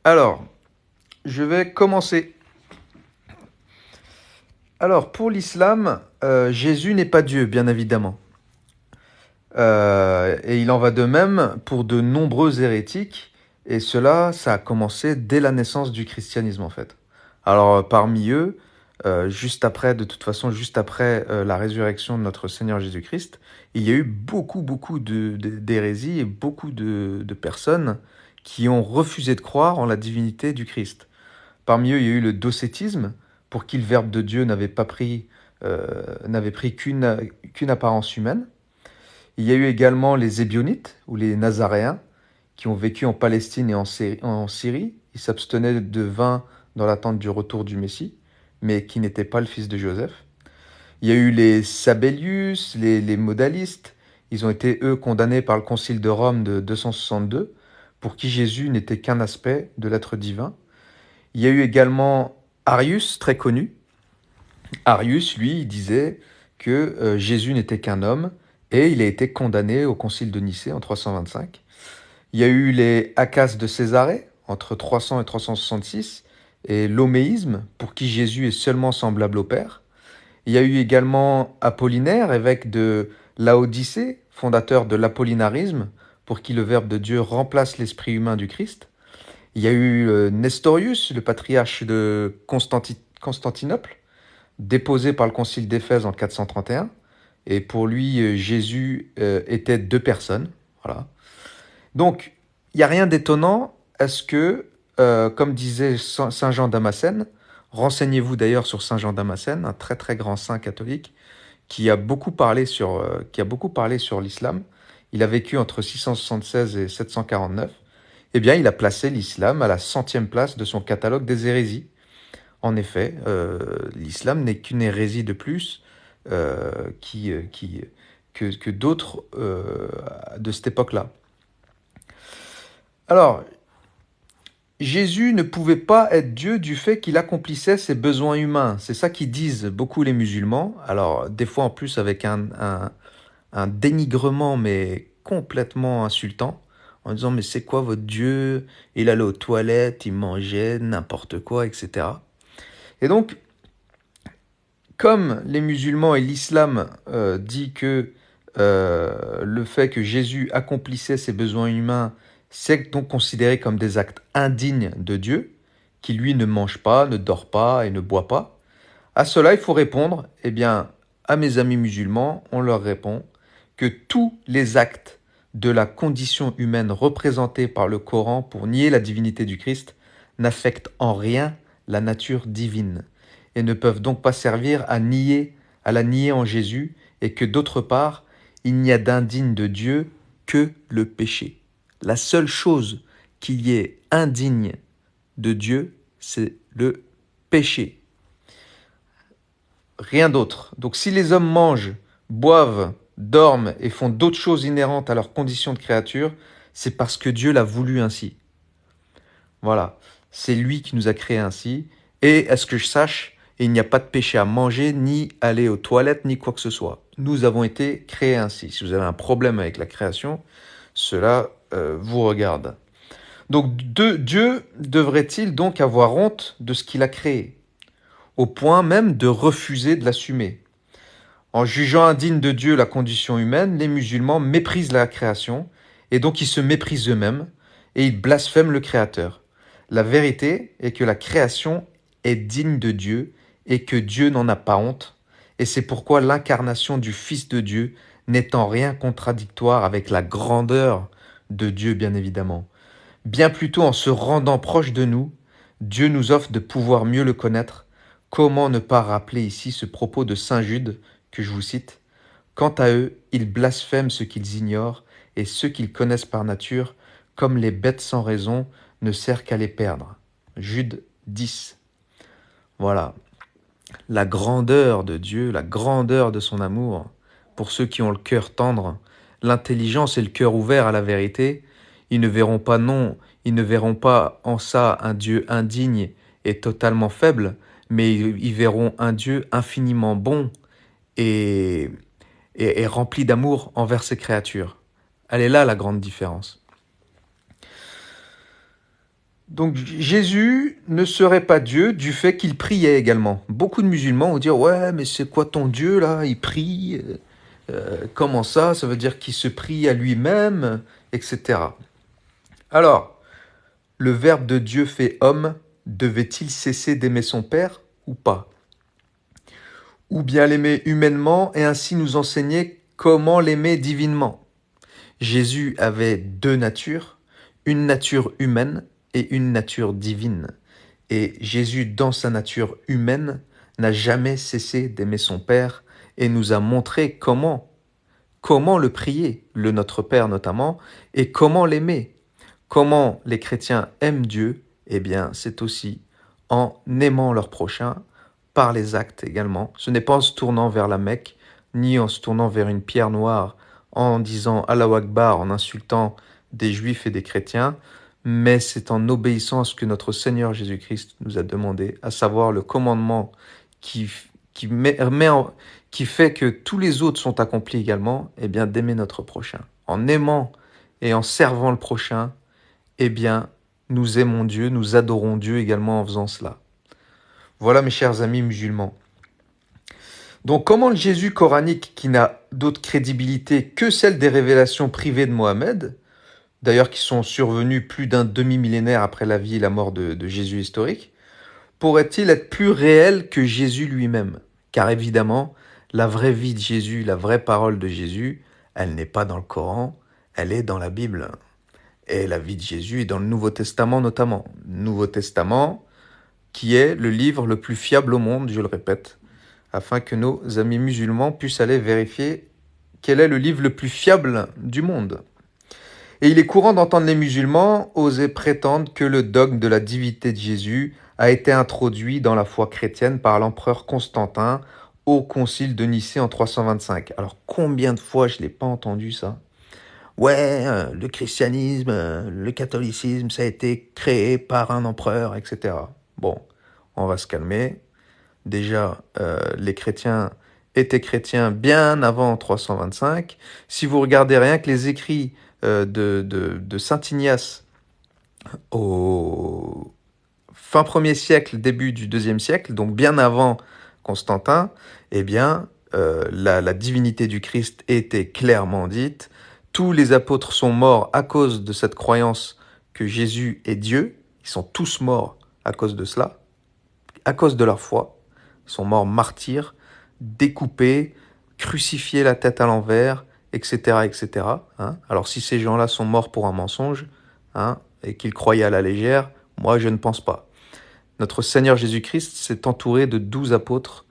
Alors, je vais commencer. Alors, pour l'islam, Jésus n'est pas Dieu, bien évidemment. Et il en va de même pour de nombreux hérétiques. Et cela, ça a commencé dès la naissance du christianisme, en fait. Alors, parmi eux, juste après, de toute façon, juste après la résurrection de notre Seigneur Jésus-Christ, il y a eu beaucoup d'hérésies et beaucoup de personnes qui ont refusé de croire en la divinité du Christ. Parmi eux, il y a eu le docétisme, pour qui le Verbe de Dieu n'avait pris qu'une apparence humaine. Il y a eu également les Ébionites, ou les Nazaréens, qui ont vécu en Palestine et en Syrie. Ils s'abstenaient de vin dans l'attente du retour du Messie, mais qui n'étaient pas le fils de Joseph. Il y a eu les Sabellius, les modalistes. Ils ont été, eux, condamnés par le Concile de Rome de 262, pour qui Jésus n'était qu'un aspect de l'être divin. Il y a eu également Arius, très connu. Arius, lui, il disait que Jésus n'était qu'un homme et il a été condamné au concile de Nicée en 325. Il y a eu les Acas de Césarée entre 300 et 366 et l'homéisme pour qui Jésus est seulement semblable au Père. Il y a eu également Apollinaire, évêque de Laodicée, fondateur de l'apollinarisme, pour qui le Verbe de Dieu remplace l'esprit humain du Christ. Il y a eu Nestorius, le patriarche de Constantinople, déposé par le concile d'Éphèse en 431. Et pour lui, Jésus était deux personnes. Voilà. Donc, il n'y a rien d'étonnant à ce que, comme disait Saint Jean Damascène, renseignez-vous d'ailleurs sur Saint Jean Damascène, un très très grand saint catholique, qui a beaucoup parlé sur l'islam. Il a vécu entre 676 et 749. Eh bien, il a placé l'islam à la 100e place de son catalogue des hérésies. En effet, l'islam n'est qu'une hérésie de plus que d'autres de cette époque-là. Alors, Jésus ne pouvait pas être Dieu du fait qu'il accomplissait ses besoins humains. C'est ça qu'ils disent beaucoup les musulmans. Alors, des fois en plus avec un dénigrement, mais complètement insultant, en disant mais c'est quoi votre Dieu? Il allait aux toilettes, il mangeait n'importe quoi, etc. Et donc, comme les musulmans et l'islam dit que le fait que Jésus accomplissait ses besoins humains, c'est donc considéré comme des actes indignes de Dieu, qui lui ne mange pas, ne dort pas et ne boit pas, à cela il faut répondre, eh bien, à mes amis musulmans, on leur répond que tous les actes de la condition humaine représentés par le Coran pour nier la divinité du Christ n'affectent en rien la nature divine et ne peuvent donc pas servir à la nier en Jésus, et que d'autre part, il n'y a d'indigne de Dieu que le péché. La seule chose qui y est indigne de Dieu, c'est le péché. Rien d'autre. Donc si les hommes mangent, boivent, dorment et font d'autres choses inhérentes à leur condition de créature, c'est parce que Dieu l'a voulu ainsi. Voilà. C'est lui qui nous a créés ainsi. Et à ce que je sache, il n'y a pas de péché à manger, ni aller aux toilettes, ni quoi que ce soit. Nous avons été créés ainsi. Si vous avez un problème avec la création, cela vous regarde. Donc Dieu devrait-il donc avoir honte de ce qu'il a créé, au point même de refuser de l'assumer? En jugeant indigne de Dieu la condition humaine, les musulmans méprisent la création, et donc ils se méprisent eux-mêmes, et ils blasphèment le Créateur. La vérité est que la création est digne de Dieu, et que Dieu n'en a pas honte, et c'est pourquoi l'incarnation du Fils de Dieu n'est en rien contradictoire avec la grandeur de Dieu, bien évidemment. Bien plutôt en se rendant proche de nous, Dieu nous offre de pouvoir mieux le connaître. Comment ne pas rappeler ici ce propos de Saint Jude que je vous cite? Quant à eux, ils blasphèment ce qu'ils ignorent, et ceux qu'ils connaissent par nature, comme les bêtes sans raison, ne sert qu'à les perdre. Jude 10. Voilà. La grandeur de Dieu, la grandeur de son amour, pour ceux qui ont le cœur tendre, l'intelligence et le cœur ouvert à la vérité, ils ne verront pas ils ne verront pas en ça un Dieu indigne et totalement faible, mais ils verront un Dieu infiniment bon et, et rempli d'amour envers ses créatures. Elle est là la grande différence. Donc Jésus ne serait pas Dieu du fait qu'il priait également. Beaucoup de musulmans vont dire ouais mais c'est quoi ton Dieu là? Il prie. Comment ça? Ça veut dire qu'il se prie à lui-même, etc. Alors, le Verbe de Dieu fait homme devait-il cesser d'aimer son Père ou pas? Ou bien l'aimer humainement et ainsi nous enseigner comment l'aimer divinement? Jésus avait deux natures, une nature humaine et une nature divine. Et Jésus, dans sa nature humaine, n'a jamais cessé d'aimer son Père et nous a montré comment le prier, le Notre Père notamment, et comment l'aimer. Comment les chrétiens aiment Dieu? Eh bien, c'est aussi en aimant leur prochain, par les actes également. Ce n'est pas en se tournant vers la Mecque, ni en se tournant vers une pierre noire, en disant Allahu Akbar, en insultant des juifs et des chrétiens, mais c'est en obéissant à ce que notre Seigneur Jésus-Christ nous a demandé, à savoir le commandement qui, qui, qui fait que tous les autres sont accomplis également, eh bien d'aimer notre prochain. En aimant et en servant le prochain, eh bien nous aimons Dieu, nous adorons Dieu également en faisant cela. Voilà mes chers amis musulmans. Donc comment le Jésus coranique, qui n'a d'autre crédibilité que celle des révélations privées de Mohammed, d'ailleurs qui sont survenues plus d'un demi-millénaire après la vie et la mort de Jésus historique, pourrait-il être plus réel que Jésus lui-même? Car évidemment, la vraie vie de Jésus, la vraie parole de Jésus, elle n'est pas dans le Coran, elle est dans la Bible. Et la vie de Jésus est dans le Nouveau Testament notamment. Nouveau Testament qui est le livre le plus fiable au monde, je le répète, afin que nos amis musulmans puissent aller vérifier quel est le livre le plus fiable du monde. Et il est courant d'entendre les musulmans oser prétendre que le dogme de la divinité de Jésus a été introduit dans la foi chrétienne par l'empereur Constantin au concile de Nicée en 325. Alors combien de fois je ne l'ai pas entendu ça? Ouais, le christianisme, le catholicisme, ça a été créé par un empereur, etc. Bon, on va se calmer. Déjà, les chrétiens étaient chrétiens bien avant 325. Si vous regardez rien que les écrits de Saint Ignace au fin 1er siècle, début du 2e siècle, donc bien avant Constantin, eh bien, la divinité du Christ était clairement dite. Tous les apôtres sont morts à cause de cette croyance que Jésus est Dieu. Ils sont tous morts à cause de cela, à cause de leur foi. Ils sont morts martyrs, découpés, crucifiés la tête à l'envers, etc., etc. Hein. Alors si ces gens-là sont morts pour un mensonge, hein, et qu'ils croyaient à la légère, moi je ne pense pas. Notre Seigneur Jésus-Christ s'est entouré de 12 apôtres.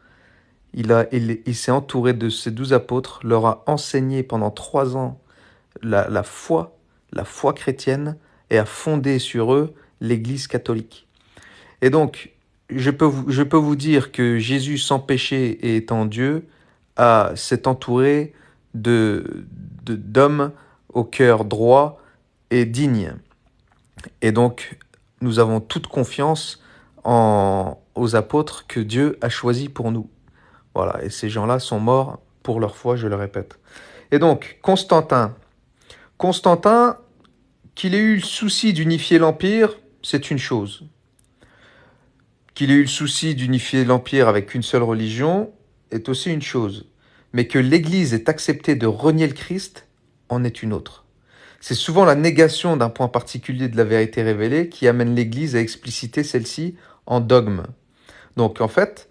Il s'est entouré de ces 12 apôtres, leur a enseigné pendant 3 ans la foi chrétienne, et a fondé sur eux l'Église catholique. Et donc, je peux vous dire que Jésus, sans péché et étant Dieu, s'est entouré d'hommes au cœur droit et digne. Et donc, nous avons toute confiance aux apôtres que Dieu a choisis pour nous. Voilà, et ces gens-là sont morts pour leur foi, je le répète. Et donc, Constantin, qu'il ait eu le souci d'unifier l'Empire, c'est une chose. Qu'il ait eu le souci d'unifier l'Empire avec une seule religion est aussi une chose. Mais que l'Église ait accepté de renier le Christ en est une autre. C'est souvent la négation d'un point particulier de la vérité révélée qui amène l'Église à expliciter celle-ci en dogme. Donc en fait,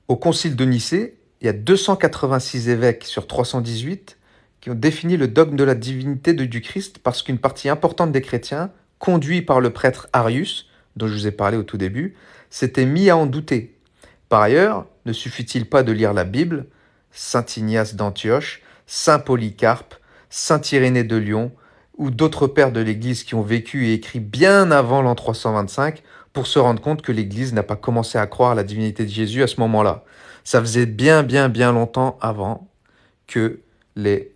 au concile de Nicée, il y a 286 évêques sur 318 qui ont défini le dogme de la divinité du Christ parce qu'une partie importante des chrétiens, conduits par le prêtre Arius, dont je vous ai parlé au tout début, s'étaient mis à en douter. Par ailleurs, ne suffit-il pas de lire la Bible, Saint Ignace d'Antioche, Saint Polycarpe, Saint Irénée de Lyon, ou d'autres pères de l'Église qui ont vécu et écrit bien avant l'an 325 pour se rendre compte que l'Église n'a pas commencé à croire à la divinité de Jésus à ce moment-là. Ça faisait bien longtemps avant que les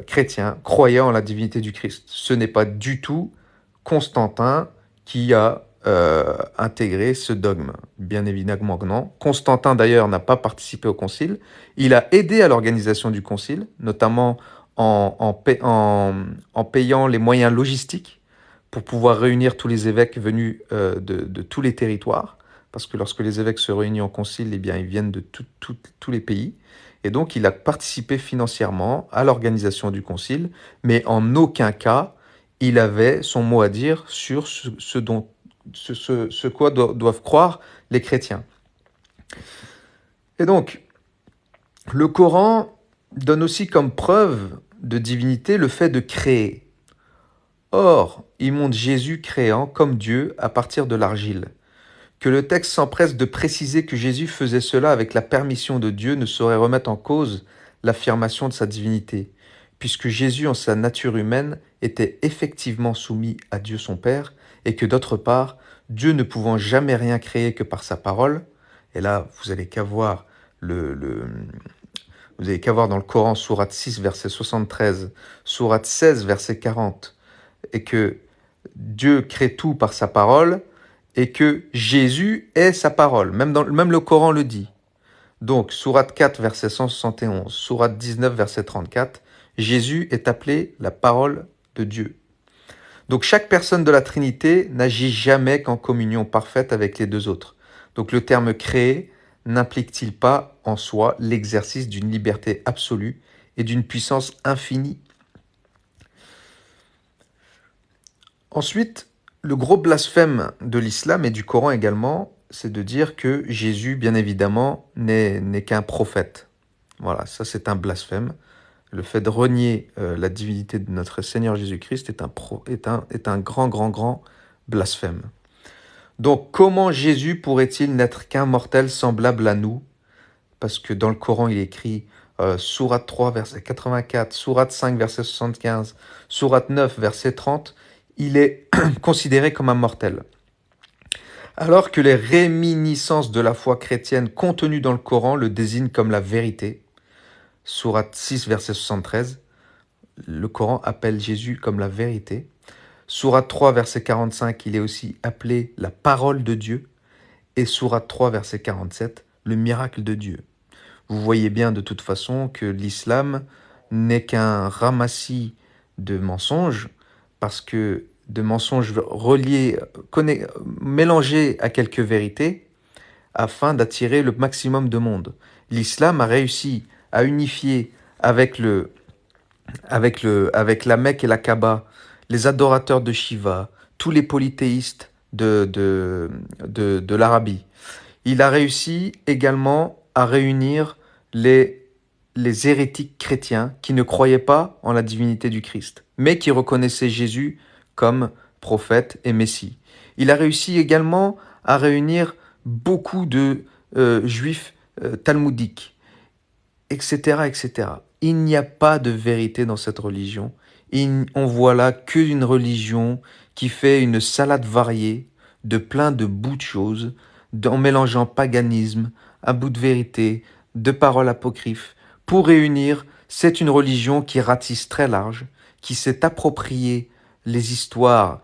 chrétiens croyaient en la divinité du Christ. Ce n'est pas du tout Constantin qui a intégré ce dogme. Bien évidemment que non. Constantin d'ailleurs n'a pas participé au concile. Il a aidé à l'organisation du concile, notamment en payant les moyens logistiques pour pouvoir réunir tous les évêques venus de tous les territoires, parce que lorsque les évêques se réunissent en concile, eh bien, ils viennent de tous les pays. Et donc, il a participé financièrement à l'organisation du concile, mais en aucun cas, il avait son mot à dire sur ce quoi doivent croire les chrétiens. Et donc, le Coran donne aussi comme preuve de divinité le fait de créer. Or, il montre Jésus créant comme Dieu à partir de l'argile. Que le texte s'empresse de préciser que Jésus faisait cela avec la permission de Dieu ne saurait remettre en cause l'affirmation de sa divinité, puisque Jésus en sa nature humaine était effectivement soumis à Dieu son Père, et que d'autre part, Dieu ne pouvant jamais rien créer que par sa parole, et là vous allez qu'à voir vous avez qu'à voir dans le Coran, sourate 6, verset 73, sourate 16, verset 40, et que Dieu crée tout par sa parole, et que Jésus est sa parole. Même le Coran le dit. Donc, sourate 4, verset 171, sourate 19, verset 34, Jésus est appelé la parole de Dieu. Donc, chaque personne de la Trinité n'agit jamais qu'en communion parfaite avec les deux autres. Donc, le terme créer n'implique-t-il pas en soi l'exercice d'une liberté absolue et d'une puissance infinie? Ensuite, le gros blasphème de l'islam et du Coran également, c'est de dire que Jésus, bien évidemment, n'est qu'un prophète. Voilà, ça c'est un blasphème. Le fait de renier la divinité de notre Seigneur Jésus-Christ est un grand blasphème. Donc, comment Jésus pourrait-il n'être qu'un mortel semblable à nous? Parce que dans le Coran, il est écrit Sourate 3, verset 84, Sourate 5, verset 75, Sourate 9, verset 30, il est considéré comme un mortel. Alors que les réminiscences de la foi chrétienne contenues dans le Coran le désignent comme la vérité, Sourate 6, verset 73, le Coran appelle Jésus comme la vérité. Sourate 3, verset 45, il est aussi appelé la parole de Dieu. Et Sourate 3, verset 47, le miracle de Dieu. Vous voyez bien de toute façon que l'islam n'est qu'un ramassis de mensonges, parce que de mensonges reliés, mélangés à quelques vérités, afin d'attirer le maximum de monde. L'islam a réussi à unifier avec la Mecque et la Kaaba, les adorateurs de Shiva, tous les polythéistes de l'Arabie. Il a réussi également à réunir les hérétiques chrétiens qui ne croyaient pas en la divinité du Christ, mais qui reconnaissaient Jésus comme prophète et Messie. Il a réussi également à réunir beaucoup de juifs talmudiques, etc., etc. Il n'y a pas de vérité dans cette religion. On voit là qu'une religion qui fait une salade variée de plein de bouts de choses, en mélangeant paganisme, un bout de vérité, de paroles apocryphes. Pour réunir, c'est une religion qui ratisse très large, qui s'est appropriée l'histoire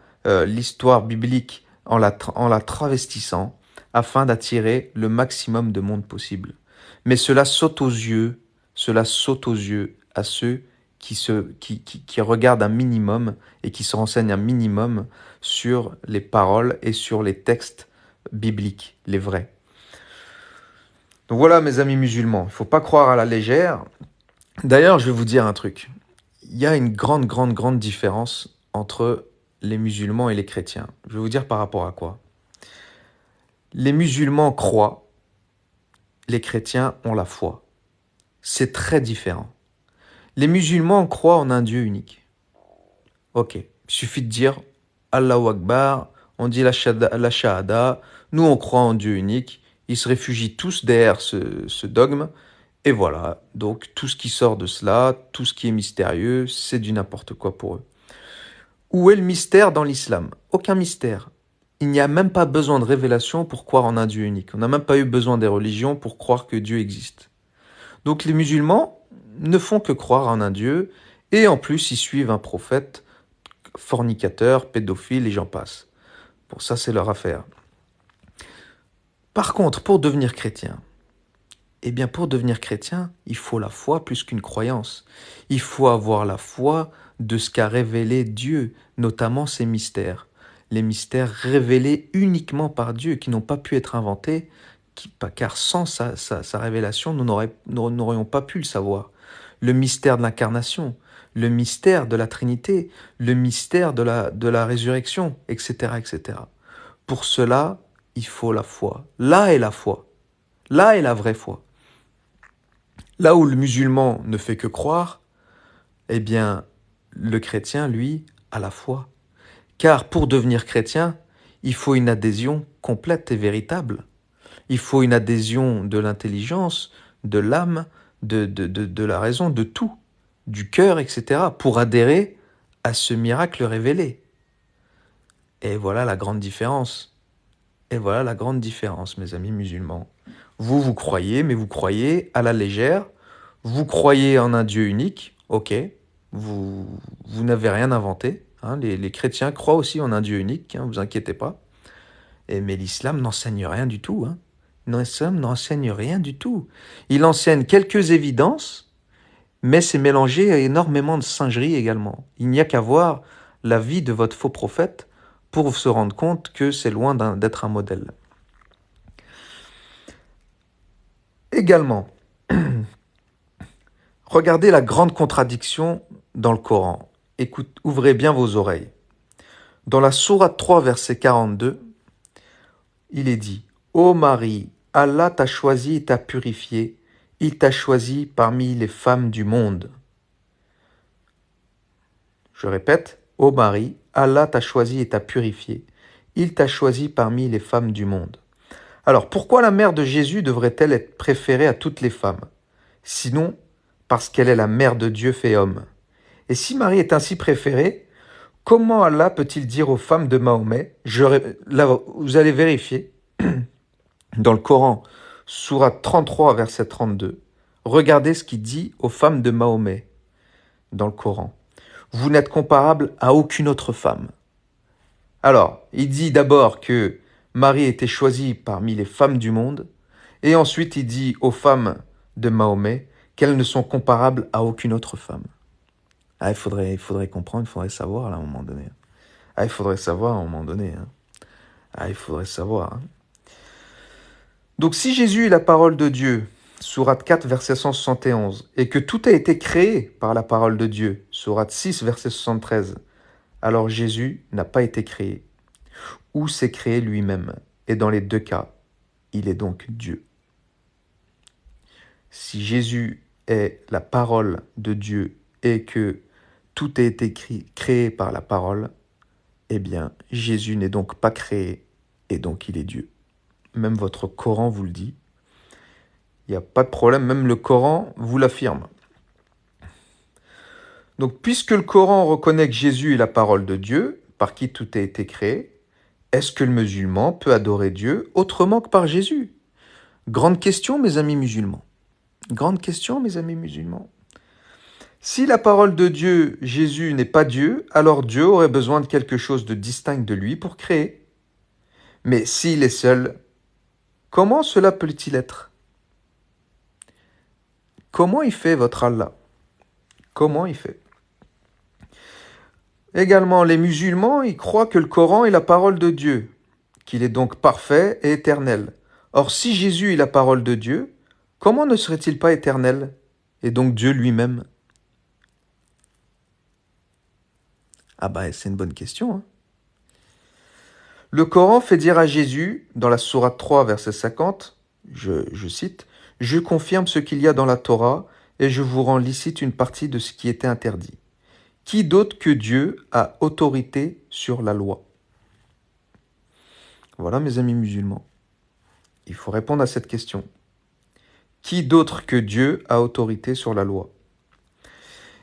biblique en la travestissant, afin d'attirer le maximum de monde possible. Mais cela saute aux yeux à ceux qui regardent un minimum et qui se renseignent un minimum sur les paroles et sur les textes bibliques, les vrais. Donc voilà mes amis musulmans, il ne faut pas croire à la légère. D'ailleurs, je vais vous dire un truc. Il y a une grande différence entre les musulmans et les chrétiens. Je vais vous dire par rapport à quoi. Les musulmans croient, les chrétiens ont la foi. C'est très différent. Les musulmans croient en un Dieu unique. Ok, il suffit de dire Allahu Akbar, on dit la shahada, nous on croit en Dieu unique, ils se réfugient tous derrière ce dogme, et voilà, donc tout ce qui sort de cela, tout ce qui est mystérieux, c'est du n'importe quoi pour eux. Où est le mystère dans l'islam? Aucun mystère. Il n'y a même pas besoin de révélation pour croire en un Dieu unique. On n'a même pas eu besoin des religions pour croire que Dieu existe. Donc les musulmans ne font que croire en un Dieu, et en plus ils suivent un prophète fornicateur, pédophile et j'en passe. Bon, ça c'est leur affaire. Par contre, pour devenir chrétien, Eh bien, pour devenir chrétien, il faut la foi plus qu'une croyance. Il faut avoir la foi de ce qu'a révélé Dieu, notamment ses mystères. Les mystères révélés uniquement par Dieu, qui n'ont pas pu être inventés, car sans sa révélation, nous n'aurions pas pu le savoir. Le mystère de l'incarnation, le mystère de la Trinité, le mystère de la résurrection, etc., etc. Pour cela, il faut la foi. Là est la foi. Là est la vraie foi. Là où le musulman ne fait que croire, eh bien, le chrétien, lui, a la foi. Car pour devenir chrétien, il faut une adhésion complète et véritable. Il faut une adhésion de l'intelligence, de l'âme, de la raison, de tout, du cœur, etc., pour adhérer à ce miracle révélé. Et voilà la grande différence. Et voilà la grande différence, mes amis musulmans. Vous, vous croyez, mais vous croyez à la légère. Vous croyez en un Dieu unique, ok. Vous n'avez rien inventé. Hein. Les chrétiens croient aussi en un Dieu unique, hein, vous inquiétez pas. Mais l'islam n'enseigne rien du tout. Hein. L'islam n'enseigne rien du tout. Il enseigne quelques évidences, mais c'est mélangé à énormément de singerie également. Il n'y a qu'à voir la vie de votre faux prophète pour se rendre compte que c'est loin d'être un modèle. Également, regardez la grande contradiction dans le Coran. Ouvrez bien vos oreilles. Dans la sourate 3, verset 42, il est dit « Ô Marie, Allah t'a choisi et t'a purifié, il t'a choisi parmi les femmes du monde. » Je répète, « Ô Marie, Allah t'a choisi et t'a purifié, il t'a choisi parmi les femmes du monde. » Alors, pourquoi la mère de Jésus devrait-elle être préférée à toutes les femmes? Sinon, parce qu'elle est la mère de Dieu fait homme. Et si Marie est ainsi préférée, comment Allah peut-il dire aux femmes de Mahomet, là, vous allez vérifier, dans le Coran, sourate 33, verset 32, regardez ce qu'il dit aux femmes de Mahomet, dans le Coran. Vous n'êtes comparable à aucune autre femme. Alors, il dit d'abord que Marie était choisie parmi les femmes du monde, et ensuite il dit aux femmes de Mahomet qu'elles ne sont comparables à aucune autre femme. Ah, il faudrait comprendre, il faudrait savoir là, à un moment donné. Ah, il faudrait savoir à un moment donné. Hein. Ah, il faudrait savoir. Hein. Donc si Jésus est la parole de Dieu, sourate 4, verset 171, et que tout a été créé par la parole de Dieu, sourate 6, verset 73, alors Jésus n'a pas été créé, ou s'est créé lui-même, et dans les deux cas, il est donc Dieu. Si Jésus est la parole de Dieu et que tout a été créé par la parole, eh bien, Jésus n'est donc pas créé et donc il est Dieu. Même votre Coran vous le dit. Il n'y a pas de problème, même le Coran vous l'affirme. Donc, puisque le Coran reconnaît que Jésus est la parole de Dieu, par qui tout a été créé, est-ce que le musulman peut adorer Dieu autrement que par Jésus? Grande question, mes amis musulmans. Grande question, mes amis musulmans. Si la parole de Dieu, Jésus, n'est pas Dieu, alors Dieu aurait besoin de quelque chose de distinct de lui pour créer. Mais s'il est seul, comment cela peut-il être? Comment il fait votre Allah? Comment il fait? Également, les musulmans, ils croient que le Coran est la parole de Dieu, qu'il est donc parfait et éternel. Or, si Jésus est la parole de Dieu, comment ne serait-il pas éternel, et donc Dieu lui-même? Ah bah, c'est une bonne question. Hein. Le Coran fait dire à Jésus, dans la sourate 3, verset 50, je cite, « Je confirme ce qu'il y a dans la Torah, et je vous rends licite une partie de ce qui était interdit. Qui d'autre que Dieu a autorité sur la loi ?» Voilà, mes amis musulmans. Il faut répondre à cette question. Qui d'autre que Dieu a autorité sur la loi?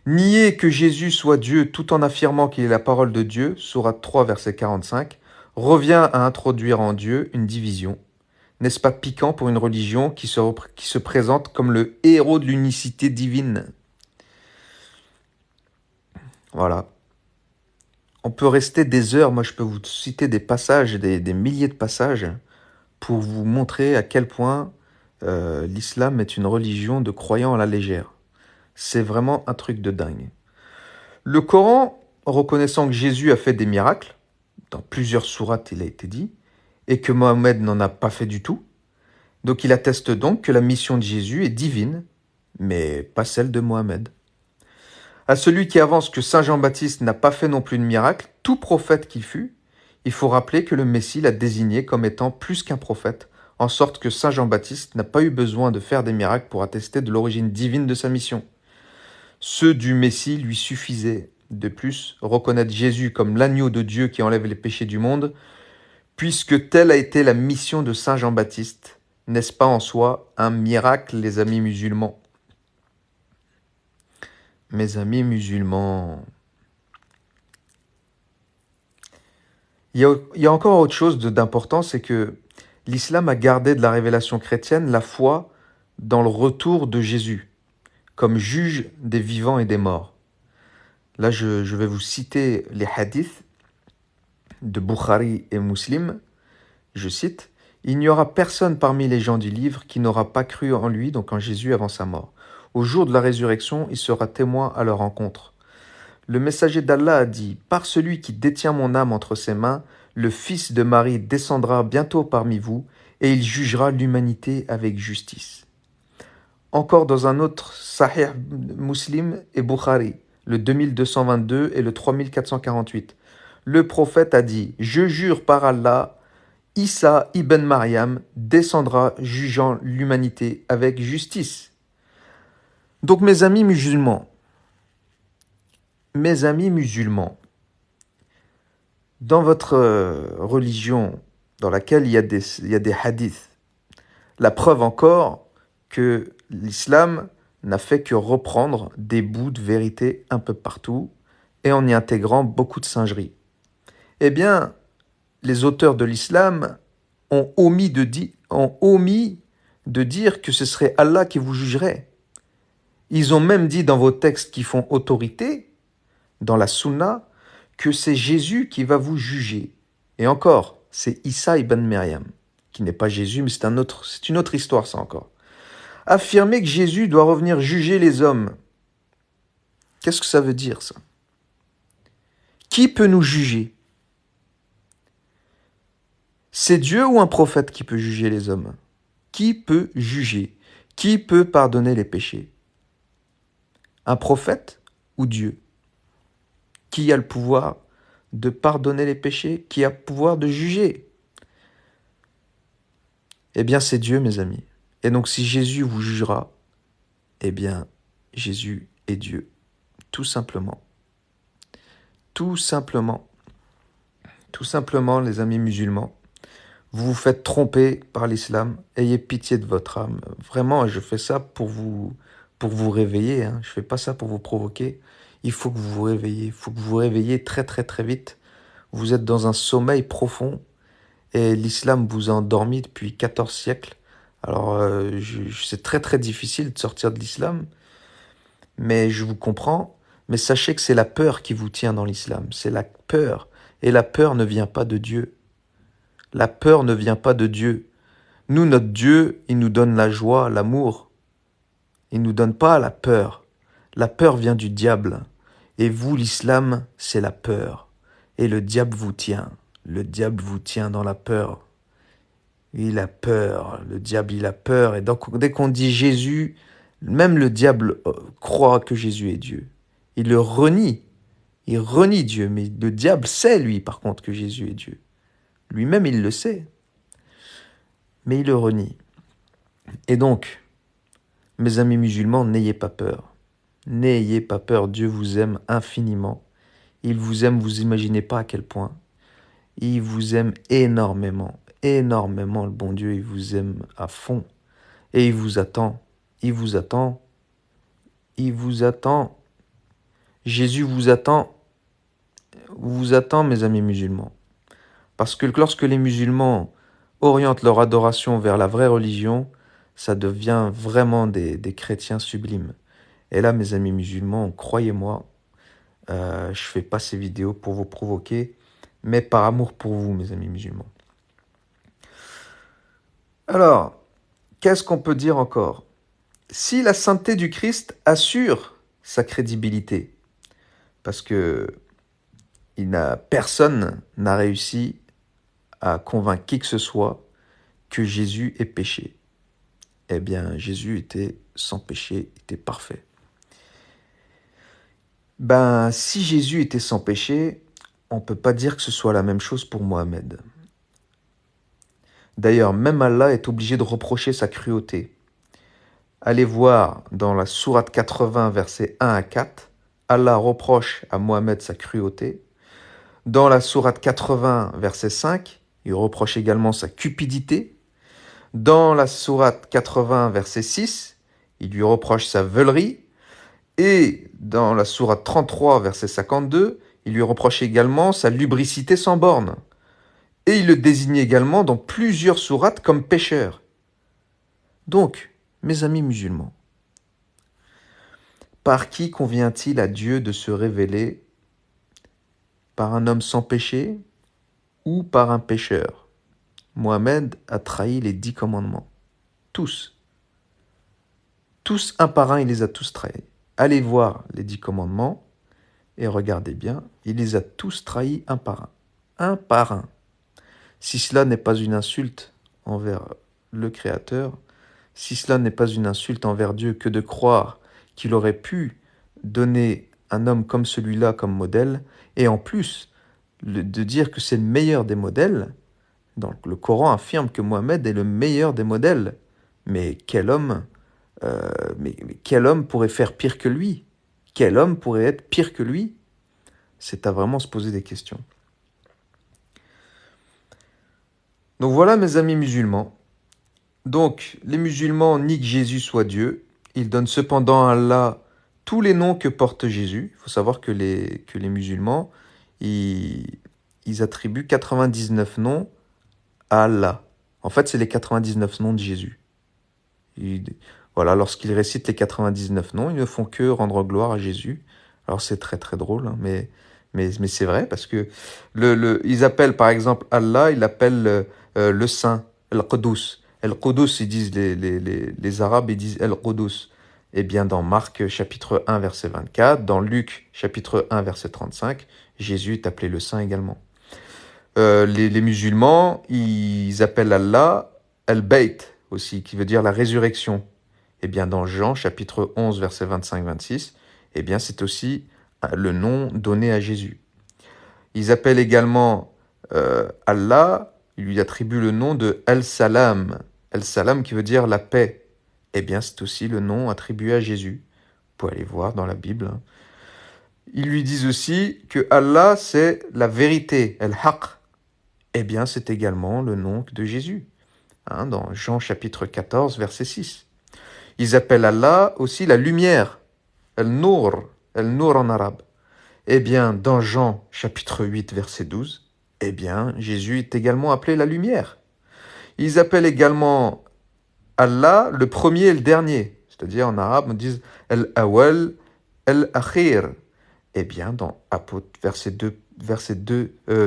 Nier que Jésus soit Dieu tout en affirmant qu'il est la parole de Dieu, sourate 3, verset 45, revient à introduire en Dieu une division. N'est-ce pas piquant pour une religion qui se présente comme le héros de l'unicité divine? Voilà. On peut rester des heures, moi je peux vous citer des passages, des milliers de passages, pour vous montrer à quel point l'islam est une religion de croyants à la légère. C'est vraiment un truc de dingue. Le Coran, reconnaissant que Jésus a fait des miracles, dans plusieurs sourates il a été dit, et que Mohammed n'en a pas fait du tout, donc il atteste donc que la mission de Jésus est divine, mais pas celle de Mohammed. À celui qui avance que Saint Jean-Baptiste n'a pas fait non plus de miracle, tout prophète qu'il fut, il faut rappeler que le Messie l'a désigné comme étant plus qu'un prophète, en sorte que Saint Jean-Baptiste n'a pas eu besoin de faire des miracles pour attester de l'origine divine de sa mission. Ceux du Messie lui suffisaient. De plus, reconnaître Jésus comme l'agneau de Dieu qui enlève les péchés du monde, puisque telle a été la mission de Saint Jean-Baptiste, n'est-ce pas en soi un miracle, les amis musulmans? Mes amis musulmans, il y a encore autre chose d'important, c'est que l'islam a gardé de la révélation chrétienne la foi dans le retour de Jésus, comme juge des vivants et des morts. Là, je vais vous citer les hadiths de Bukhari et Muslim. Je cite, il n'y aura personne parmi les gens du livre qui n'aura pas cru en lui, donc en Jésus, avant sa mort. Au jour de la résurrection, il sera témoin à leur rencontre. Le messager d'Allah a dit, par celui qui détient mon âme entre ses mains, le fils de Marie descendra bientôt parmi vous, et il jugera l'humanité avec justice. Encore dans un autre Sahih Muslim et Bukhari, le 2222 et le 3448, le prophète a dit, je jure par Allah, Issa ibn Maryam descendra jugeant l'humanité avec justice. Donc mes amis musulmans, dans votre religion dans laquelle il y a des hadiths, la preuve encore que l'islam n'a fait que reprendre des bouts de vérité un peu partout et en y intégrant beaucoup de singeries. Eh bien, les auteurs de l'islam ont omis de dire que ce serait Allah qui vous jugerait. Ils ont même dit dans vos textes qui font autorité, dans la sunna, que c'est Jésus qui va vous juger. Et encore, c'est Issa ibn Maryam, qui n'est pas Jésus, mais c'est une autre histoire ça encore. Affirmer que Jésus doit revenir juger les hommes, qu'est-ce que ça veut dire ça? Qui peut nous juger? C'est Dieu ou un prophète qui peut juger les hommes? Qui peut juger? Qui peut pardonner les péchés? Un prophète ou Dieu? Qui a le pouvoir de pardonner les péchés? Qui a le pouvoir de juger? Eh bien, c'est Dieu, mes amis. Et donc, si Jésus vous jugera, eh bien, Jésus est Dieu. Tout simplement. Tout simplement. Tout simplement, les amis musulmans. Vous vous faites tromper par l'islam. Ayez pitié de votre âme. Vraiment, je fais ça pour vous réveiller. Hein. Je fais pas ça pour vous provoquer. Il faut que vous vous réveillez. Il faut que vous vous réveillez très, très, très vite. Vous êtes dans un sommeil profond. Et l'islam vous a endormi depuis 14 siècles. Alors, c'est très très difficile de sortir de l'islam, mais je vous comprends. Mais sachez que c'est la peur qui vous tient dans l'islam. C'est la peur. Et la peur ne vient pas de Dieu. La peur ne vient pas de Dieu. Nous, notre Dieu, il nous donne la joie, l'amour. Il ne nous donne pas la peur. La peur vient du diable. Et vous, l'islam, c'est la peur. Et le diable vous tient. Le diable vous tient dans la peur. Il a peur, le diable il a peur. Et donc dès qu'on dit Jésus, même le diable croit que Jésus est Dieu. Il le renie. Il renie Dieu. Mais le diable sait, lui, par contre, que Jésus est Dieu. Lui-même, il le sait. Mais il le renie. Et donc, mes amis musulmans, n'ayez pas peur. N'ayez pas peur. Dieu vous aime infiniment. Il vous aime, vous imaginez pas à quel point. Il vous aime énormément. Énormément, le bon Dieu, il vous aime à fond. Et il vous attend. Il vous attend. Il vous attend. Jésus vous attend. Vous attend, mes amis musulmans. Parce que lorsque les musulmans orientent leur adoration vers la vraie religion, ça devient vraiment des chrétiens sublimes. Et là, mes amis musulmans, croyez-moi, je fais pas ces vidéos pour vous provoquer, mais par amour pour vous, mes amis musulmans. Alors, qu'est-ce qu'on peut dire encore? Si la sainteté du Christ assure sa crédibilité, parce que personne n'a réussi à convaincre qui que ce soit que Jésus est péché. Eh bien, Jésus était sans péché, était parfait. Ben, si Jésus était sans péché, on ne peut pas dire que ce soit la même chose pour Mohamed. D'ailleurs, même Allah est obligé de reprocher sa cruauté. Allez voir dans la sourate 80, versets 1 à 4, Allah reproche à Mohamed sa cruauté. Dans la sourate 80, verset 5, il reproche également sa cupidité. Dans la sourate 80, verset 6, il lui reproche sa veulerie. Et dans la sourate 33, verset 52, il lui reproche également sa lubricité sans borne. Et il le désigne également dans plusieurs sourates comme pécheur. Donc, mes amis musulmans, par qui convient-il à Dieu de se révéler? Par un homme sans péché ou par un pécheur? Mohamed a trahi les 10 commandements. Tous. Tous, un par un, il les a tous trahis. Allez voir les 10 commandements et regardez bien, il les a tous trahis un par un. Un par un. Si cela n'est pas une insulte envers le Créateur, si cela n'est pas une insulte envers Dieu que de croire qu'il aurait pu donner un homme comme celui-là comme modèle, et en plus de dire que c'est le meilleur des modèles, donc le Coran affirme que Mohammed est le meilleur des modèles. Mais quel homme, mais quel homme pourrait faire pire que lui? Quel homme pourrait être pire que lui? C'est à vraiment se poser des questions. Donc voilà mes amis musulmans. Donc les musulmans nient que Jésus soit Dieu. Ils donnent cependant à Allah tous les noms que porte Jésus. Il faut savoir que les musulmans, ils attribuent 99 noms à Allah. En fait, c'est les 99 noms de Jésus. Voilà, lorsqu'ils récitent les 99 noms, ils ne font que rendre gloire à Jésus. Alors c'est très très drôle, hein, mais c'est vrai, parce que ils appellent par exemple Allah, ils l'appellent le Saint, El-Qudus. El-Qudus, ils disent les Arabes, ils disent El-Qudus. Eh bien, dans Marc chapitre 1, verset 24, dans Luc chapitre 1, verset 35, Jésus est appelé le Saint également. Les musulmans, ils appellent Allah El-Bayt aussi, qui veut dire la résurrection. Eh bien, dans Jean chapitre 11, verset 25-26, eh bien, c'est aussi le nom donné à Jésus. Ils appellent également Allah, ils lui attribuent le nom de El-Salam. El-Salam qui veut dire la paix. Eh bien, c'est aussi le nom attribué à Jésus. Vous pouvez aller voir dans la Bible. Ils lui disent aussi que Allah, c'est la vérité, El-Haq. Eh bien, c'est également le nom de Jésus. Dans Jean chapitre 14, verset 6. Ils appellent Allah aussi la lumière, El-Nour en arabe. Eh bien, dans Jean chapitre 8, verset 12, eh bien, Jésus est également appelé la lumière. Ils appellent également Allah le premier et le dernier. C'est-à-dire, en arabe, on dit El-Awal, El-Akhir. Eh bien, dans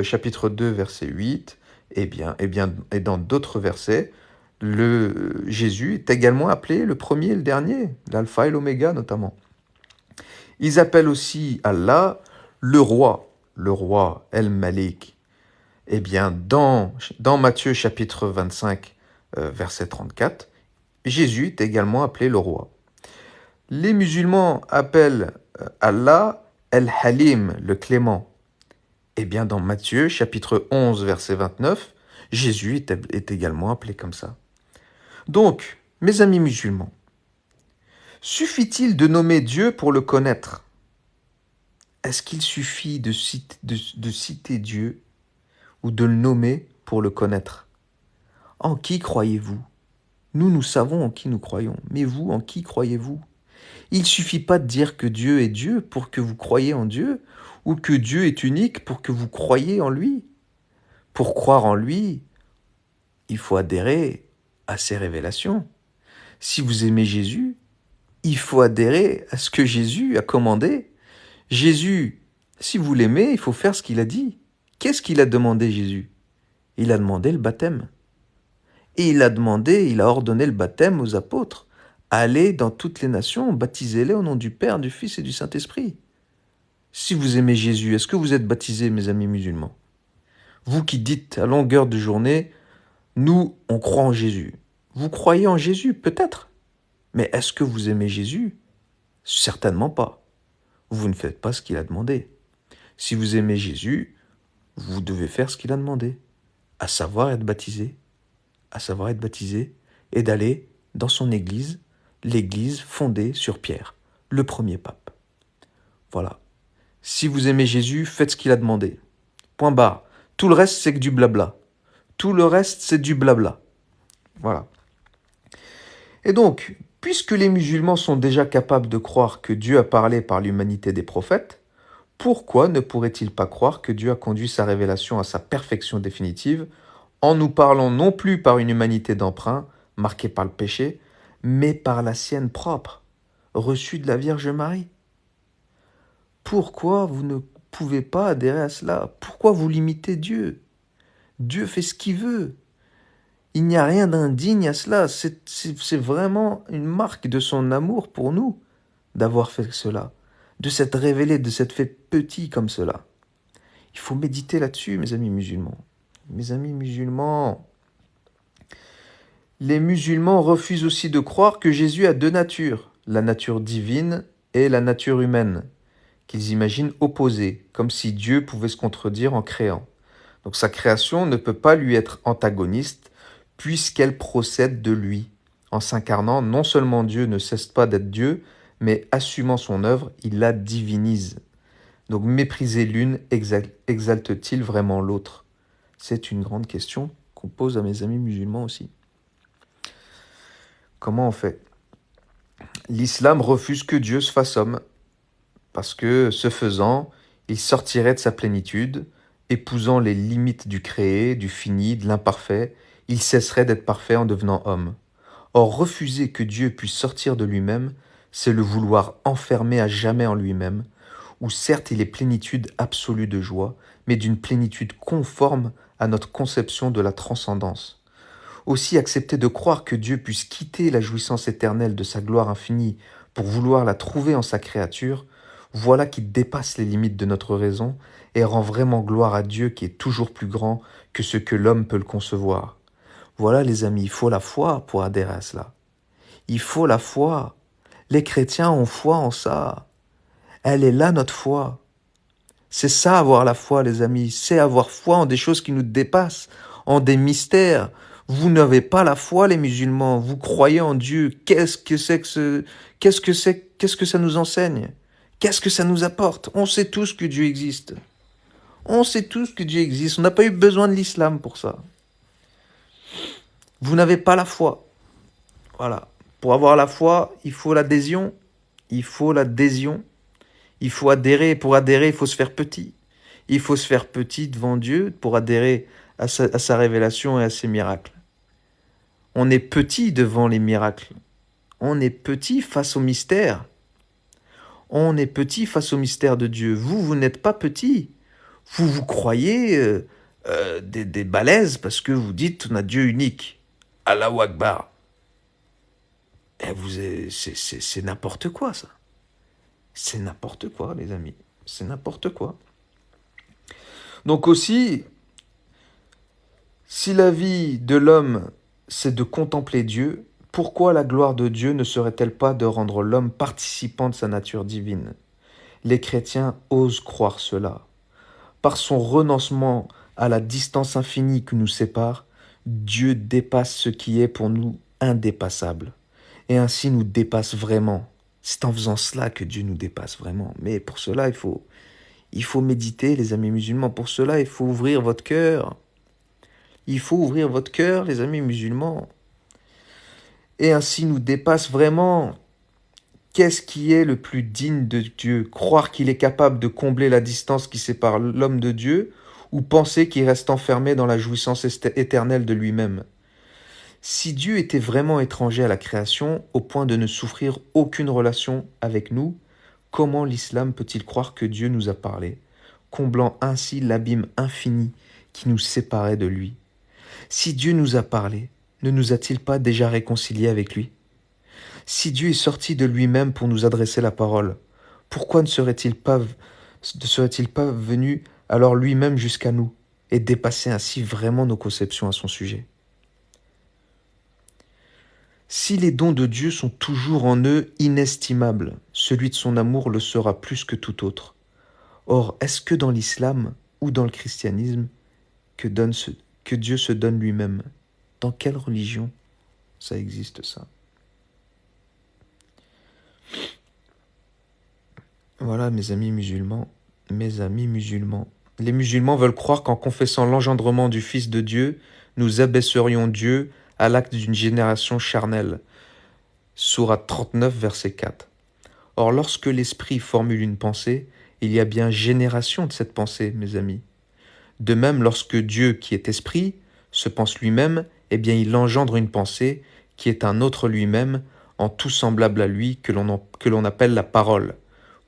chapitre 2, verset 8, et dans d'autres versets, Jésus est également appelé le premier et le dernier, l'alpha et l'oméga notamment. Ils appellent aussi Allah le roi El-Malik. Eh bien, dans Matthieu chapitre 25, verset 34, Jésus est également appelé le roi. Les musulmans appellent Allah El-Halim, le clément. Eh bien, dans Matthieu chapitre 11, verset 29, Jésus est également appelé comme ça. Donc, mes amis musulmans, suffit-il de nommer Dieu pour le connaître? Est-ce qu'il suffit de citer Dieu ou de le nommer pour le connaître? En qui croyez-vous? Nous savons en qui nous croyons, mais vous, en qui croyez-vous? Il ne suffit pas de dire que Dieu est Dieu pour que vous croyiez en Dieu, ou que Dieu est unique pour que vous croyiez en lui. Pour croire en lui, il faut adhérer à ses révélations. Si vous aimez Jésus, il faut adhérer à ce que Jésus a commandé. Jésus, si vous l'aimez, il faut faire ce qu'il a dit. Qu'est-ce qu'il a demandé, Jésus? Il a demandé le baptême. Et il a ordonné le baptême aux apôtres. Allez dans toutes les nations, baptisez-les au nom du Père, du Fils et du Saint-Esprit. Si vous aimez Jésus, est-ce que vous êtes baptisés, mes amis musulmans? Vous qui dites à longueur de journée, nous, on croit en Jésus. Vous croyez en Jésus, peut-être. Mais est-ce que vous aimez Jésus? Certainement pas. Vous ne faites pas ce qu'il a demandé. Si vous aimez Jésus, vous devez faire ce qu'il a demandé, à savoir être baptisé, et d'aller dans son église, l'église fondée sur Pierre, le premier pape. Voilà. Si vous aimez Jésus, faites ce qu'il a demandé. Point barre. Tout le reste, c'est que du blabla. Tout le reste, c'est du blabla. Voilà. Et donc, puisque les musulmans sont déjà capables de croire que Dieu a parlé par l'humanité des prophètes, pourquoi ne pourrait-il pas croire que Dieu a conduit sa révélation à sa perfection définitive en nous parlant non plus par une humanité d'emprunt, marquée par le péché, mais par la sienne propre, reçue de la Vierge Marie? Pourquoi vous ne pouvez pas adhérer à cela? Pourquoi vous limitez Dieu? Dieu fait ce qu'il veut. Il n'y a rien d'indigne à cela. C'est vraiment une marque de son amour pour nous d'avoir fait cela, de s'être révélé, de s'être fait petit comme cela. Il faut méditer là-dessus, mes amis musulmans. Mes amis musulmans, les musulmans refusent aussi de croire que Jésus a deux natures, la nature divine et la nature humaine, qu'ils imaginent opposées, comme si Dieu pouvait se contredire en créant. Donc sa création ne peut pas lui être antagoniste, puisqu'elle procède de lui. En s'incarnant, non seulement Dieu ne cesse pas d'être Dieu, mais assumant son œuvre, il la divinise. Donc mépriser l'une exalte-t-il vraiment l'autre? C'est une grande question qu'on pose à mes amis musulmans aussi. Comment on fait? L'islam refuse que Dieu se fasse homme, parce que, ce faisant, il sortirait de sa plénitude, épousant les limites du créé, du fini, de l'imparfait, il cesserait d'être parfait en devenant homme. Or, refuser que Dieu puisse sortir de lui-même, c'est le vouloir enfermer à jamais en lui-même, où certes il est plénitude absolue de joie, mais d'une plénitude conforme à notre conception de la transcendance. Aussi accepter de croire que Dieu puisse quitter la jouissance éternelle de sa gloire infinie pour vouloir la trouver en sa créature, voilà qui dépasse les limites de notre raison et rend vraiment gloire à Dieu qui est toujours plus grand que ce que l'homme peut le concevoir. Voilà les amis, il faut la foi pour adhérer à cela. Il faut la foi. Les chrétiens ont foi en ça. Elle est là notre foi. C'est ça avoir la foi les amis, c'est avoir foi en des choses qui nous dépassent, en des mystères. Vous n'avez pas la foi les musulmans, vous croyez en Dieu. Qu'est-ce que ça nous enseigne? Qu'est-ce que ça nous apporte? On sait tous que Dieu existe. On sait tous que Dieu existe. On n'a pas eu besoin de l'islam pour ça. Vous n'avez pas la foi. Voilà. Pour avoir la foi, il faut l'adhésion. Il faut l'adhésion. Il faut adhérer. Pour adhérer, il faut se faire petit. Il faut se faire petit devant Dieu pour adhérer à sa révélation et à ses miracles. On est petit devant les miracles. On est petit face au mystère. On est petit face au mystère de Dieu. Vous n'êtes pas petit. Vous croyez des balaises parce que vous dites on a Dieu unique. Allahu Akbar. C'est n'importe quoi ça. C'est n'importe quoi les amis. C'est n'importe quoi. Donc aussi, si la vie de l'homme c'est de contempler Dieu, pourquoi la gloire de Dieu ne serait-elle pas de rendre l'homme participant de sa nature divine? Les chrétiens osent croire cela. Par son renoncement à la distance infinie qui nous sépare, Dieu dépasse ce qui est pour nous indépassable. Et ainsi nous dépasse vraiment. C'est en faisant cela que Dieu nous dépasse vraiment. Mais pour cela, il faut méditer, les amis musulmans. Pour cela, il faut ouvrir votre cœur. Il faut ouvrir votre cœur, les amis musulmans. Et ainsi nous dépasse vraiment. Qu'est-ce qui est le plus digne de Dieu? Croire qu'il est capable de combler la distance qui sépare l'homme de Dieu ou penser qu'il reste enfermé dans la jouissance éternelle de lui-même? Si Dieu était vraiment étranger à la création au point de ne souffrir aucune relation avec nous, comment l'islam peut-il croire que Dieu nous a parlé, comblant ainsi l'abîme infini qui nous séparait de lui? Si Dieu nous a parlé, ne nous a-t-il pas déjà réconciliés avec lui? Si Dieu est sorti de lui-même pour nous adresser la parole, pourquoi ne serait-il pas venu alors lui-même jusqu'à nous et dépasser ainsi vraiment nos conceptions à son sujet? Si les dons de Dieu sont toujours en eux inestimables, celui de son amour le sera plus que tout autre. Or, est-ce que dans l'islam ou dans le christianisme que Dieu se donne lui-même? Dans quelle religion ça existe ça? Voilà mes amis musulmans, mes amis musulmans. Les musulmans veulent croire qu'en confessant l'engendrement du Fils de Dieu, nous abaisserions Dieu à l'acte d'une génération charnelle. Sourate 39, verset 4. Or, lorsque l'esprit formule une pensée, il y a bien génération de cette pensée, mes amis. De même, lorsque Dieu, qui est esprit, se pense lui-même, eh bien il engendre une pensée qui est un autre lui-même, en tout semblable à lui, que l'on appelle la parole,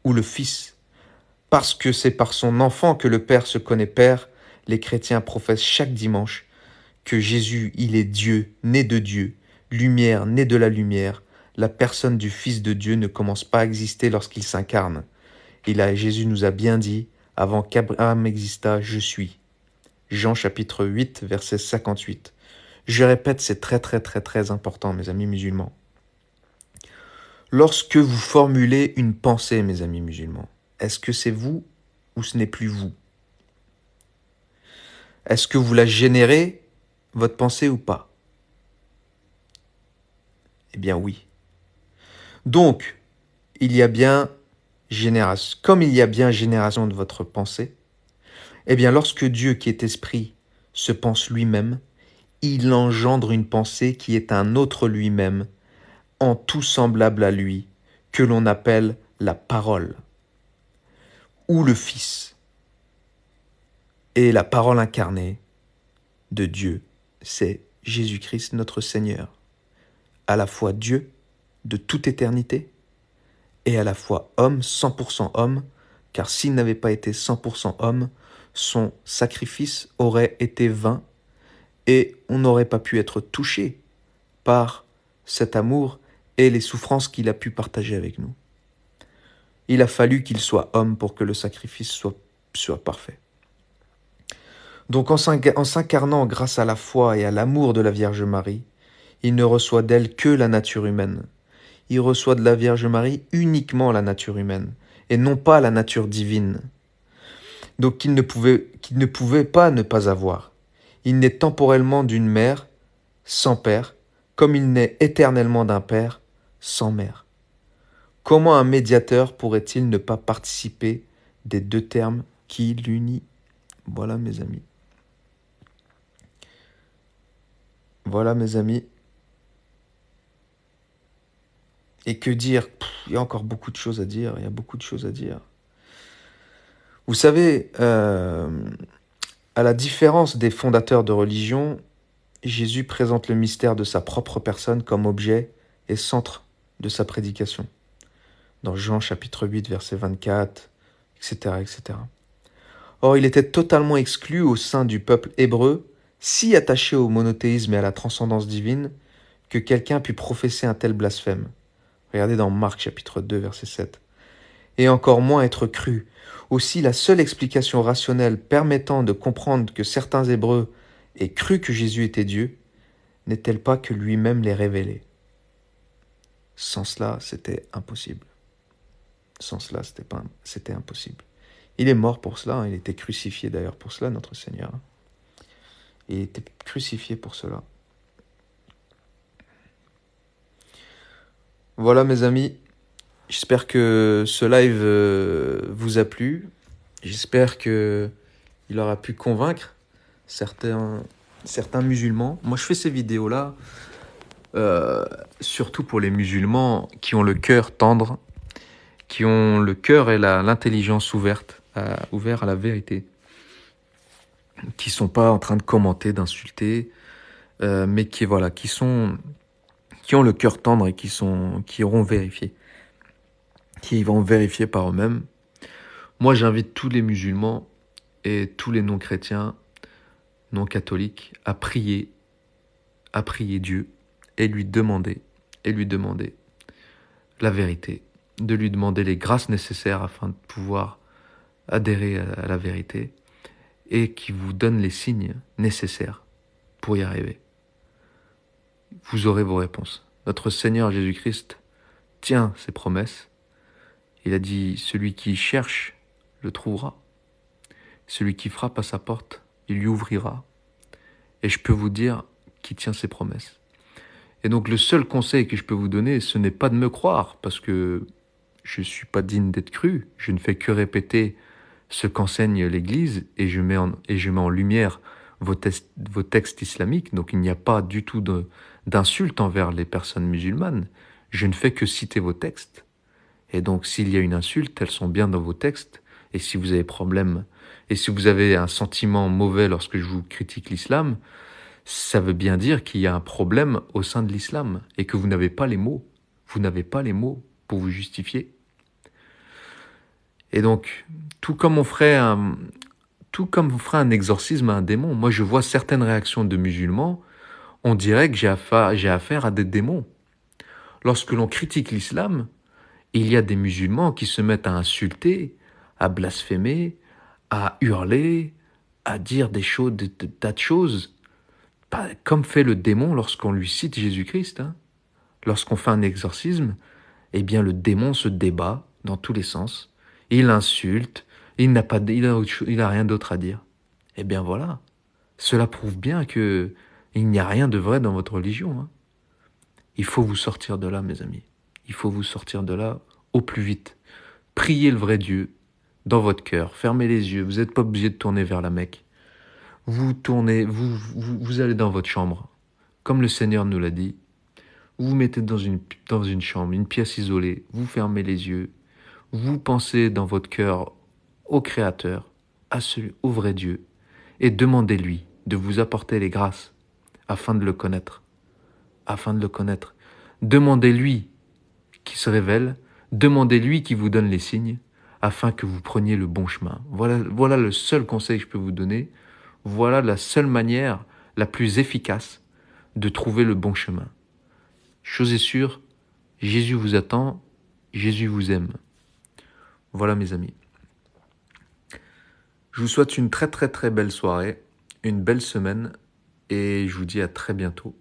ou le Fils. Parce que c'est par son enfant que le Père se connaît Père, les chrétiens professent chaque dimanche que Jésus, il est Dieu, né de Dieu, lumière, né de la lumière. La personne du Fils de Dieu ne commence pas à exister lorsqu'il s'incarne. Jésus nous a bien dit, avant qu'Abraham existât, je suis. Jean chapitre 8, verset 58. Je répète, c'est très très très très important, mes amis musulmans. Lorsque vous formulez une pensée, mes amis musulmans, est-ce que c'est vous ou ce n'est plus vous? Est-ce que vous la générez, votre pensée, ou pas? Eh bien oui. Donc, il y a bien génération, comme il y a bien génération de votre pensée, eh bien lorsque Dieu qui est esprit se pense lui-même, il engendre une pensée qui est un autre lui-même, en tout semblable à lui, que l'on appelle la parole, ou le Fils, et la parole incarnée de Dieu, c'est Jésus-Christ notre Seigneur, à la fois Dieu de toute éternité, et à la fois homme, 100% homme, car s'il n'avait pas été 100% homme, son sacrifice aurait été vain, et on n'aurait pas pu être touché par cet amour et les souffrances qu'il a pu partager avec nous. Il a fallu qu'il soit homme pour que le sacrifice soit parfait. Donc en s'incarnant grâce à la foi et à l'amour de la Vierge Marie, il ne reçoit d'elle que la nature humaine. Il reçoit de la Vierge Marie uniquement la nature humaine, et non pas la nature divine. Donc qu'il ne pouvait pas ne pas avoir. Il naît temporellement d'une mère sans père, comme il naît éternellement d'un père sans mère. Comment un médiateur pourrait-il ne pas participer des deux termes qui l'unissent? Voilà mes amis. Voilà mes amis. Et que dire? Il y a encore beaucoup de choses à dire. Il y a beaucoup de choses à dire. Vous savez, à la différence des fondateurs de religion, Jésus présente le mystère de sa propre personne comme objet et centre de sa prédication. Dans Jean chapitre 8, verset 24, etc., etc. Or, il était totalement exclu au sein du peuple hébreu, si attaché au monothéisme et à la transcendance divine, que quelqu'un pût professer un tel blasphème. Regardez dans Marc chapitre 2, verset 7. Et encore moins être cru. Aussi, la seule explication rationnelle permettant de comprendre que certains Hébreux aient cru que Jésus était Dieu, n'est-elle pas que lui-même les révélait? Sans cela, c'était impossible. Sans cela, c'était impossible. Il est mort pour cela, il était crucifié d'ailleurs pour cela, notre Seigneur. Il était crucifié pour cela. Voilà mes amis, j'espère que ce live vous a plu. J'espère qu'il aura pu convaincre certains musulmans. Moi je fais ces vidéos-là surtout pour les musulmans qui ont le cœur tendre, qui ont le cœur et l'intelligence ouverte à la vérité, qui sont pas en train de commenter, d'insulter, mais qui ont le cœur tendre et qui vont vérifier par eux-mêmes. Moi, j'invite tous les musulmans et tous les non-chrétiens, non-catholiques, à prier à prier Dieu et lui demander la vérité, de lui demander les grâces nécessaires afin de pouvoir adhérer à la vérité et qui vous donne les signes nécessaires pour y arriver. Vous aurez vos réponses. Notre Seigneur Jésus-Christ tient ses promesses. Il a dit, celui qui cherche le trouvera. Celui qui frappe à sa porte, il lui ouvrira. Et je peux vous dire qu'il tient ses promesses. Et donc le seul conseil que je peux vous donner, ce n'est pas de me croire, parce que je ne suis pas digne d'être cru. Je ne fais que répéter ce qu'enseigne l'Église et je mets en lumière vos textes islamiques. Donc il n'y a pas du tout d'insulte envers les personnes musulmanes. Je ne fais que citer vos textes. Et donc s'il y a une insulte, elles sont bien dans vos textes. Et si vous avez problème, et si vous avez un sentiment mauvais lorsque je vous critique l'islam, ça veut bien dire qu'il y a un problème au sein de l'islam et que vous n'avez pas les mots. Vous n'avez pas les mots pour vous justifier. Et donc, tout comme on ferait un exorcisme à un démon, moi je vois certaines réactions de musulmans, on dirait que j'ai affaire à des démons. Lorsque l'on critique l'islam, il y a des musulmans qui se mettent à insulter, à blasphémer, à hurler, à dire des tas de choses, comme fait le démon lorsqu'on lui cite Jésus-Christ. Lorsqu'on fait un exorcisme, eh bien le démon se débat dans tous les sens. Il insulte, il a rien d'autre à dire. Eh bien voilà, cela prouve bien que il n'y a rien de vrai dans votre religion. Il faut vous sortir de là, mes amis. Il faut vous sortir de là au plus vite. Priez le vrai Dieu dans votre cœur. Fermez les yeux. Vous n'êtes pas obligé de tourner vers la Mecque. Vous tournez, vous allez dans votre chambre, comme le Seigneur nous l'a dit. Vous vous mettez dans une chambre, une pièce isolée. Vous fermez les yeux. Vous pensez dans votre cœur au Créateur, au vrai Dieu, et demandez-lui de vous apporter les grâces afin de le connaître. Demandez-lui qui se révèle, demandez-lui qui vous donne les signes, afin que vous preniez le bon chemin. Voilà le seul conseil que je peux vous donner. Voilà la seule manière la plus efficace de trouver le bon chemin. Chose est sûre, Jésus vous attend, Jésus vous aime. Voilà mes amis. Je vous souhaite une très très très belle soirée, une belle semaine et je vous dis à très bientôt.